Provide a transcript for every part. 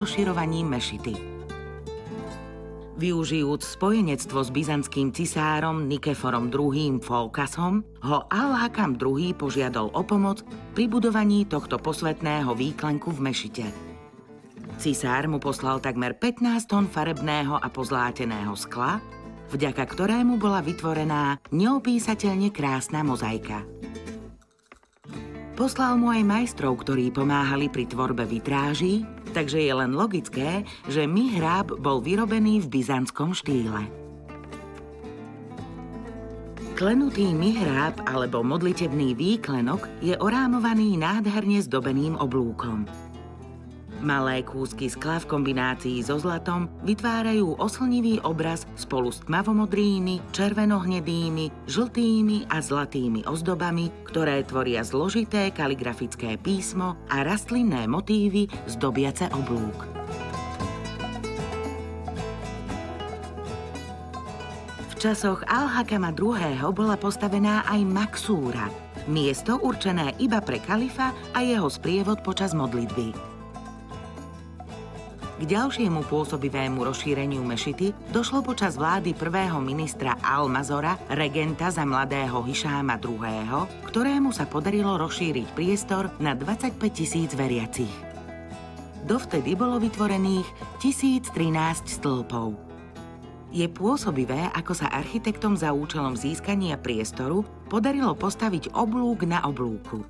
rozširovaním mešity. Využijúc spojenectvo s byzantským cisárom Nikeforom II. Foukasom, ho Al-Hakam II. Požiadal o pomoc pri budovaní tohto posvätného výklenku v mešite. Cisár mu poslal takmer 15 tón farebného a pozláteného skla, vďaka ktorému bola vytvorená neopísateľne krásna mozaika. Poslal mu aj majstrov, ktorí pomáhali pri tvorbe vitráží, takže je len logické, že mihráb bol vyrobený v byzantskom štýle. Klenutý mihráb alebo modlitebný výklenok je orámovaný nádherne zdobeným oblúkom. Malé kúsky skla v kombinácii so zlatom vytvárajú oslnivý obraz spolu s tmavomodrými, červenohnedými, žltými a zlatými ozdobami, ktoré tvoria zložité kaligrafické písmo a rastlinné motívy zdobiace oblúk. V časoch Al-Hakama II. Bola postavená aj maksúra, miesto určené iba pre kalifa a jeho sprievod počas modlitby. K ďalšiemu pôsobivému rozšíreniu mešity došlo počas vlády prvého ministra Al-Mazora, regenta za mladého Hišáma II., ktorému sa podarilo rozšíriť priestor na 25 000 veriacich. Dovtedy bolo vytvorených 1013 stĺpov. Je pôsobivé, ako sa architektom za účelom získania priestoru podarilo postaviť oblúk na oblúku.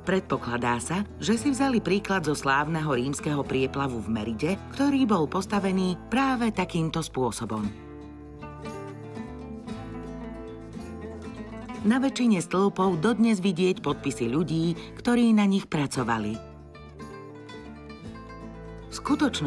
Predpokladá sa, že si vzali príklad zo slávneho rímskeho prieplavu v Meride, ktorý bol postavený práve takýmto spôsobom. Na väčšine stĺpov dodnes vidieť podpisy ľudí, ktorí na nich pracovali. V skutočnosti